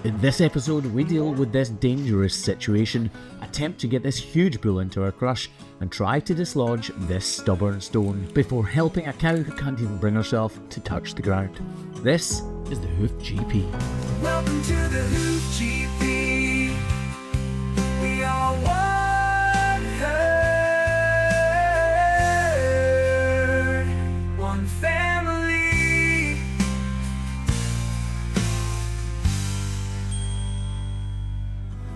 In this episode, we deal with this dangerous situation, attempt to get this huge bull into our crush, and try to dislodge this stubborn stone before helping a cow who can't even bring herself to touch the ground. This is the Hoof GP. Welcome to the Hoof GP. We are one herd, one family.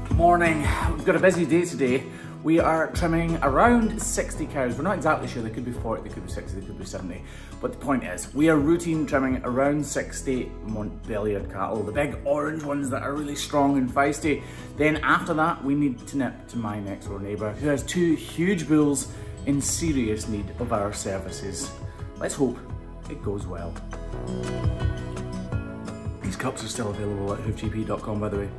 Good morning. We've got a busy day today. We are trimming around 60 cows. We're not exactly sure, they could be 40, they could be 60, they could be 70. But the point is, we are routine trimming around 60 Montbéliard cattle, the big orange ones that are really strong and feisty. Then after that, we need to nip to my next door neighbour, who has two huge bulls in serious need of our services. Let's hope it goes well. These cups are still available at hoofgp.com, by the way.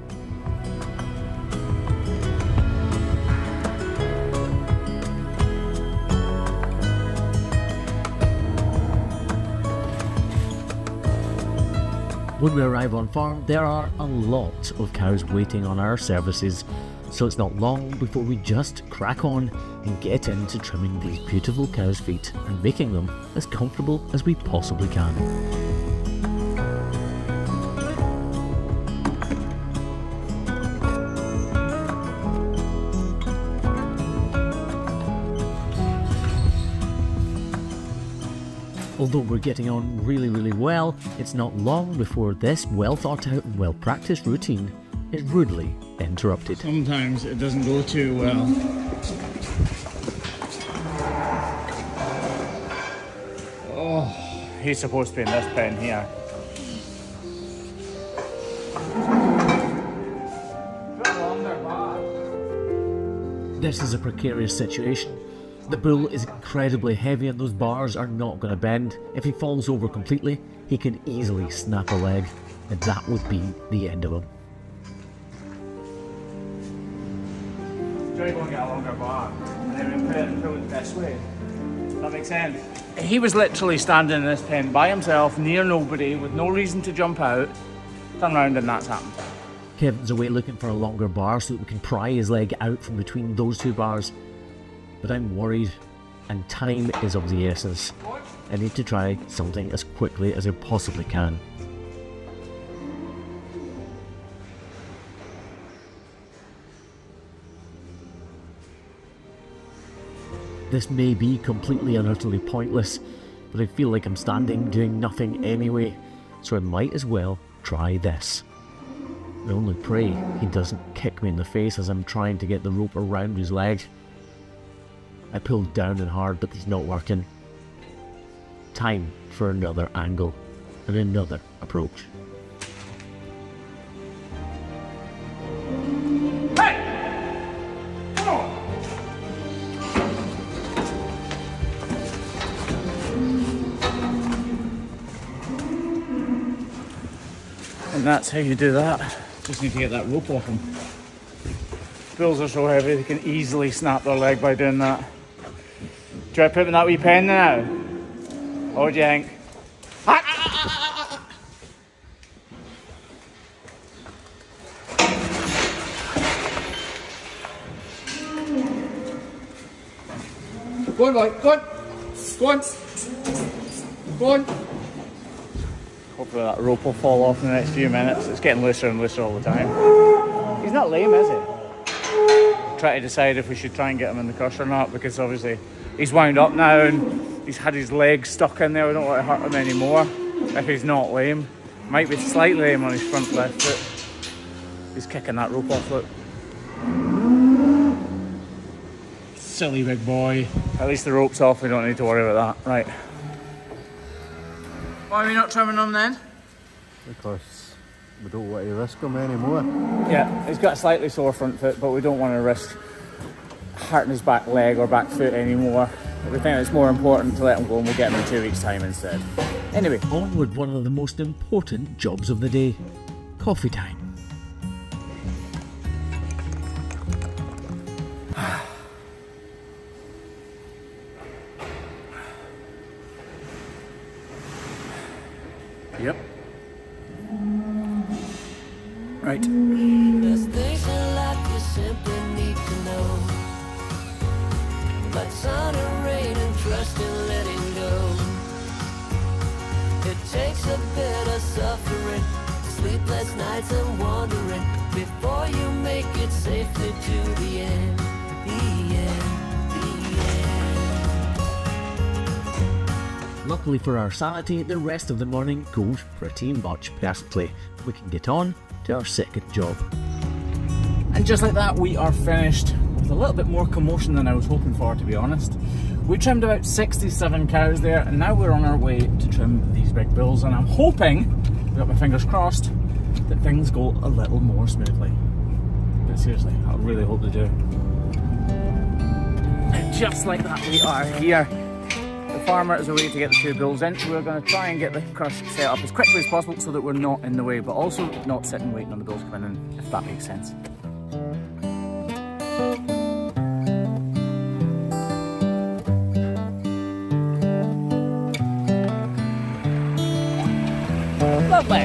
When we arrive on farm, there are a lot of cows waiting on our services, so it's not long before we just crack on and get into trimming these beautiful cows' feet and making them as comfortable as we possibly can. Although we're getting on really well, it's not long before this well thought out and well practiced routine is rudely interrupted. Sometimes it doesn't go too well. Oh, he's supposed to be in this pen here. This is a precarious situation. The bull is incredibly heavy and those bars are not going to bend. If he falls over completely, he can easily snap a leg, and that would be the end of him. Try to go and get a longer bar, and then we pull it this way. Does that make sense? He was literally standing in this pen by himself, near nobody, with no reason to jump out. Turn around and that's happened. Kevin's away looking for a longer bar so that we can pry his leg out from between those two bars. But I'm worried, and time is of the essence. I need to try something as quickly as I possibly can. This may be completely and utterly pointless, but I feel like I'm standing doing nothing anyway, so I might as well try this. I only pray he doesn't kick me in the face as I'm trying to get the rope around his leg. I pulled down and hard, but it's not working. Time for another angle and another approach. Hey! Come on! And that's how you do that. Just need to get that rope off them. Bulls are so heavy they can easily snap their leg by doing that. Do I put them in that wee pen now? What do you think? Go on, boy, go on! Go on! Go on! Hopefully that rope will fall off in the next few minutes. It's getting looser and looser all the time. He's not lame, is he? Try to decide if we should try and get him in the crush or not, because obviously he's wound up now and he's had his legs stuck in there. We don't want to hurt him anymore. If he's not lame, might be slightly lame on his front left foot. He's kicking that rope off, look. Silly big boy. At least the rope's off, we don't need to worry about that. Right. Why are we not trimming him then? Because we don't want to risk him anymore. Yeah, he's got a slightly sore front foot, but we don't want to risk hurting his back leg or back foot anymore. We think it's more important to let him go, and we'll get him in 2 weeks' time instead. Anyway. On with one of the most important jobs of the day. Coffee time. Yep. Right. There's things in life you simply need to know. Like sun and rain and trust and letting go. It takes a bit of suffering, sleepless nights and wandering, before you make it safely to the end. The end. Luckily for our sanity, the rest of the morning goes pretty much perfectly. We can get on to our second job. And just like that, we are finished with a little bit more commotion than I was hoping for, to be honest. We trimmed about 67 cows there, and now we're on our way to trim these big bulls, and I'm hoping, I've got my fingers crossed, that things go a little more smoothly. But seriously, I really hope they do. And just like that, we are here. The farmer is away to get the two bulls in. We're going to try and get the crush set up as quickly as possible so that we're not in the way, but also not sitting waiting on the bulls coming in, if that makes sense. Lovely!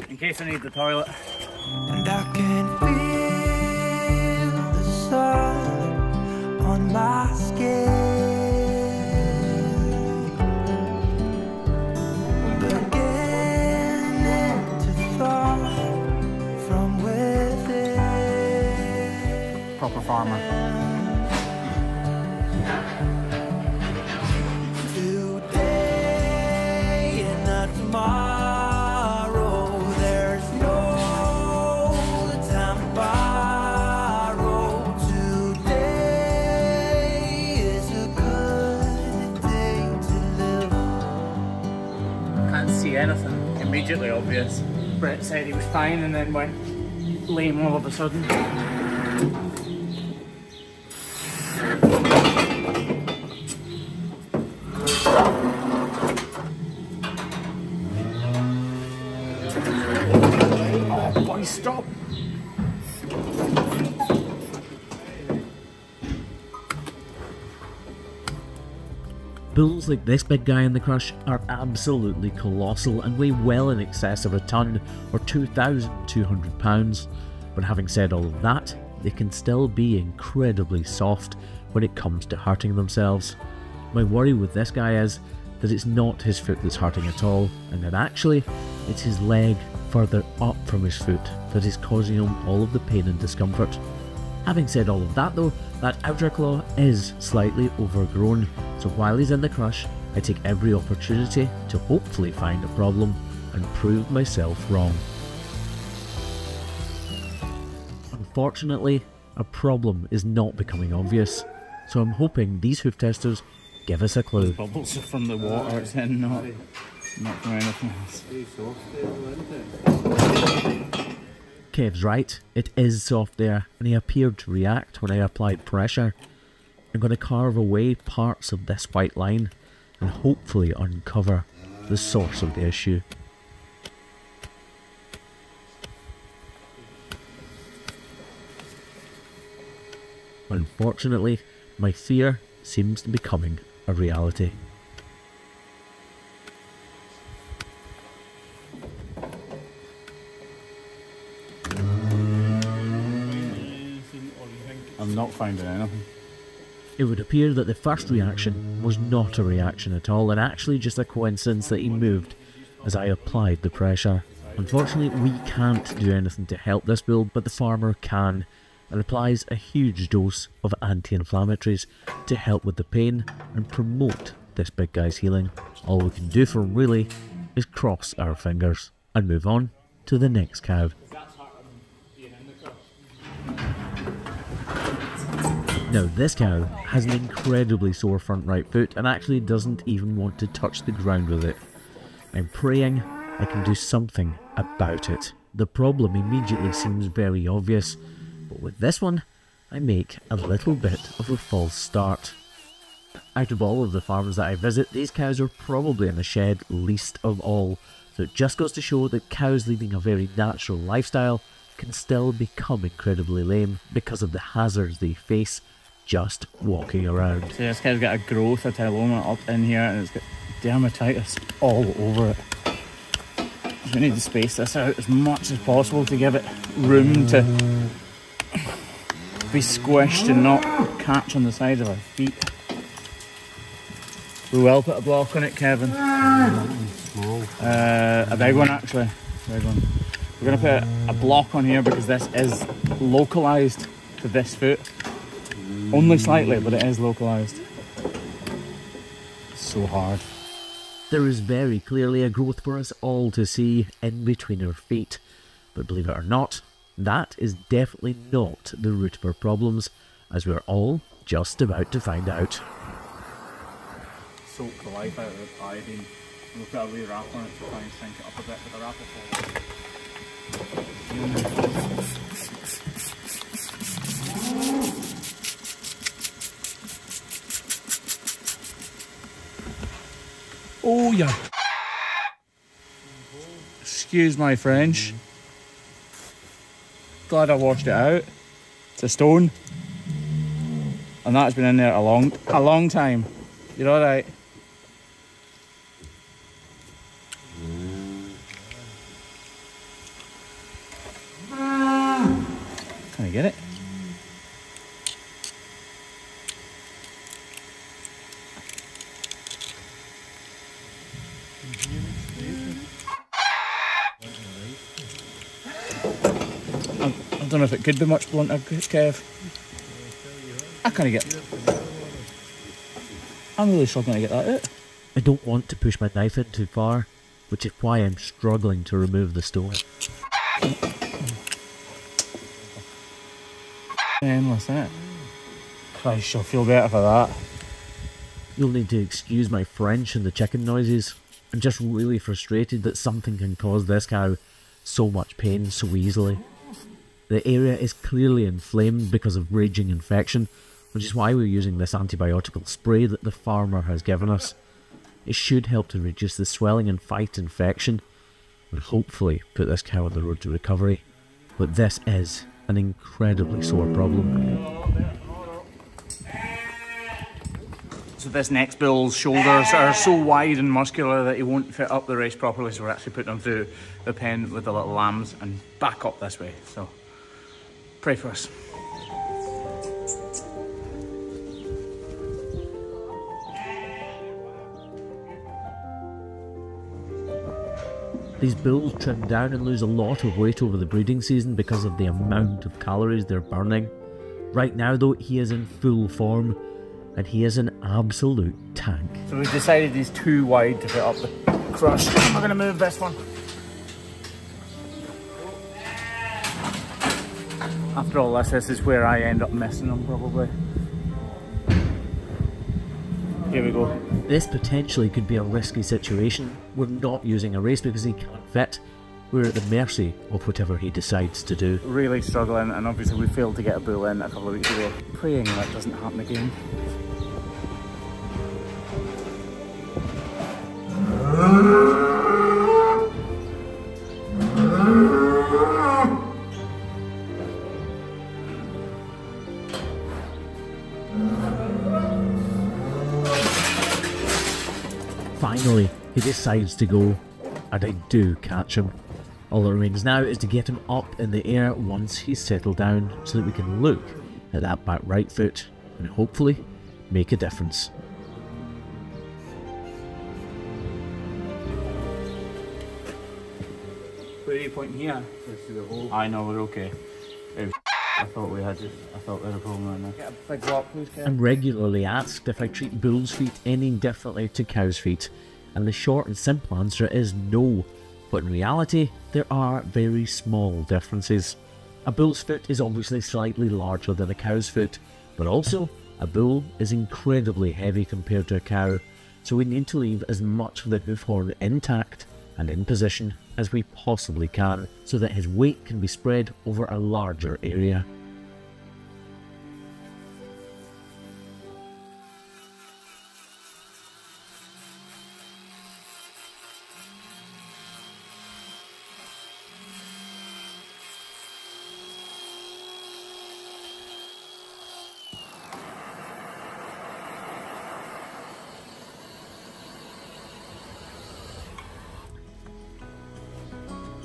In case I need the toilet. And I can feel the sun on my skin. Proper farmer. Today and not tomorrow, there's no time to borrow. Today is a good day to live. Can't see anything immediately obvious. Brett said he was fine and then went lame all of a sudden. Stop! Bulls like this big guy in the crush are absolutely colossal and weigh well in excess of a ton or 2,200 pounds. But having said all of that, they can still be incredibly soft when it comes to hurting themselves. My worry with this guy is that it's not his foot that's hurting at all, and that actually it's his leg further up from his foot that is causing him all of the pain and discomfort. Having said all of that though, that outer claw is slightly overgrown, so while he's in the crush, I take every opportunity to hopefully find a problem and prove myself wrong. Unfortunately, a problem is not becoming obvious, so I'm hoping these hoof testers give us a clue. Bubbles from the water it's in, not from anything else. Kev's right, it is soft there, and he appeared to react when I applied pressure. I'm going to carve away parts of this white line and hopefully uncover the source of the issue. Unfortunately, my fear seems to be becoming a reality. I'm not finding anything. It would appear that the first reaction was not a reaction at all and actually just a coincidence that he moved as I applied the pressure. Unfortunately, we can't do anything to help this bull, but the farmer can, and applies a huge dose of anti-inflammatories to help with the pain and promote this big guy's healing. All we can do for him really is cross our fingers and move on to the next cow. Now this cow has an incredibly sore front right foot and actually doesn't even want to touch the ground with it. I'm praying I can do something about it. The problem immediately seems very obvious, but with this one I make a little bit of a false start. Out of all of the farms that I visit, these cows are probably in the shed least of all, so it just goes to show that cows leading a very natural lifestyle can still become incredibly lame because of the hazards they face just walking around. So this cow's got a growth of teloma up in here and it's got dermatitis all over it. we need to space this out as much as possible to give it room to be squished and not catch on the sides of our feet. We will put a block on it, Kevin. A big one actually. Big one. We're going to put a block on here because this is localised to this foot. Only slightly, but it is localised. It's so hard. There is very clearly a growth for us all to see in between our feet. But believe it or not, that is definitely not the root of our problems, as we're all just about to find out. Soak the life out of the iodine. We'll put a wee wrap on it to try and sink it up a bit, but the wrap will fall. Oh yeah. Excuse my French. Glad I washed it out. It's a stone. And that's been in there a long time. You're alright. Can I get it? I don't know if it could be much blunter, Kev. I can't get it. I'm really struggling to get that out. I don't want to push my knife in too far, which is why I'm struggling to remove the stone. Endless, isn't it? Christ, you'll feel better for that. You'll need to excuse my French and the chicken noises. I'm just really frustrated that something can cause this cow so much pain so easily. The area is clearly inflamed because of raging infection, which is why we're using this antibiotical spray that the farmer has given us. It should help to reduce the swelling and fight infection, and hopefully put this cow on the road to recovery. But this is an incredibly sore problem. So this next bull's shoulders are so wide and muscular that he won't fit up the race properly, so we're actually putting him through the pen with the little lambs and back up this way. So pray for us. These bulls trim down and lose a lot of weight over the breeding season because of the amount of calories they're burning. Right now though, he is in full form, and he is an absolute tank. So we've decided he's too wide to fit up the crush. We're going to move this one. After all this is where I end up missing him probably. Here we go. This potentially could be a risky situation. We're not using a race because he can't fit. We're at the mercy of whatever he decides to do. Really struggling, and obviously we failed to get a bull in a couple of weeks ago. Praying that doesn't happen again. Finally, he decides to go, and I do catch him. All that remains now is to get him up in the air once he's settled down so that we can look at that back right foot and hopefully make a difference. Where are you pointing here? To the hole. I know, we're okay. I thought we had a problem right now. Get a big rock, please, Kev. I'm regularly asked if I treat bulls' feet any differently to cows' feet, and the short and simple answer is no. But in reality, there are very small differences. A bull's foot is obviously slightly larger than a cow's foot, but also a bull is incredibly heavy compared to a cow, so we need to leave as much of the hoof horn intact and in position as we possibly can, so that his weight can be spread over a larger area.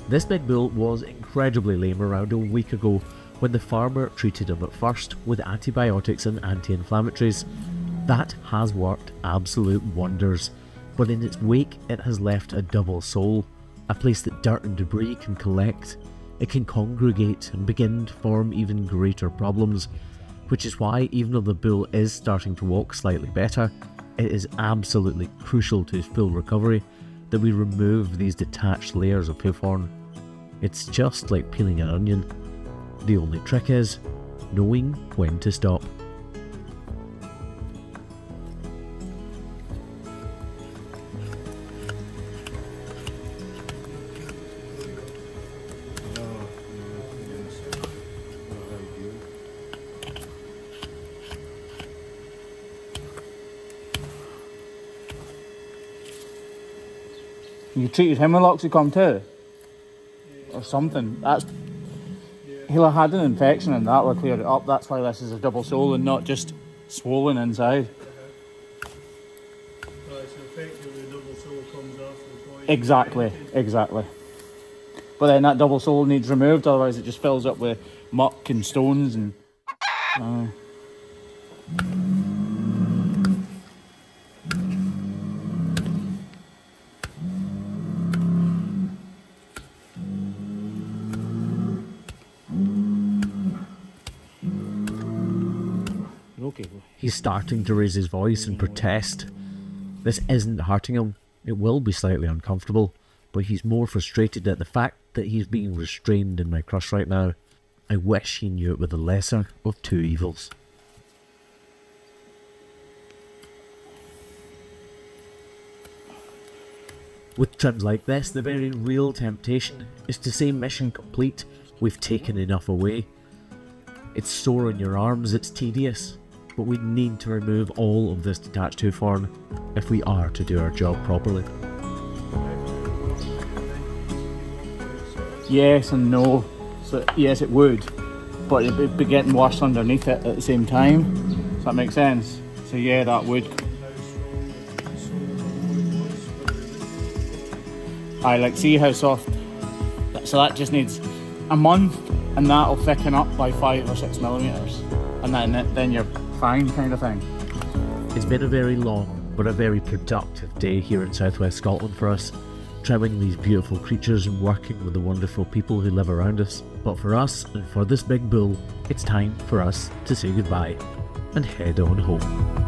This big bull was incredibly lame around a week ago when the farmer treated him at first with antibiotics and anti-inflammatories. That has worked absolute wonders, but in its wake it has left a double sole, a place that dirt and debris can collect. It can congregate and begin to form even greater problems, which is why even though the bull is starting to walk slightly better, it is absolutely crucial to his full recovery that we remove these detached layers of hoof horn. It's just like peeling an onion. The only trick is knowing when to stop. You treated him with Loxicom too? Or something. He'll have had an infection and that will clear it up. That's why this is a double sole and not just swollen inside. Right, so effectively the double sole comes off before you... Exactly. But then that double sole needs removed, otherwise it just fills up with muck and stones and... He's starting to raise his voice and protest. This isn't hurting him. It will be slightly uncomfortable, but he's more frustrated at the fact that he's being restrained in my crush right now. I wish he knew it were the lesser of two evils. With trims like this, the very real temptation is to say mission complete, we've taken enough away. It's sore on your arms, it's tedious, but we need to remove all of this detached hoof horn if we are to do our job properly. Yes and no. So yes, it would, but it'd be getting worse underneath it at the same time. Does that make sense? So yeah, that would. I like see how soft. So that just needs a month, and that'll thicken up by 5 or 6 millimeters, and then you're fine, kind of thing. It's been a very long but a very productive day here in southwest Scotland for us, trimming these beautiful creatures and working with the wonderful people who live around us. But for us and for this big bull, it's time for us to say goodbye and head on home.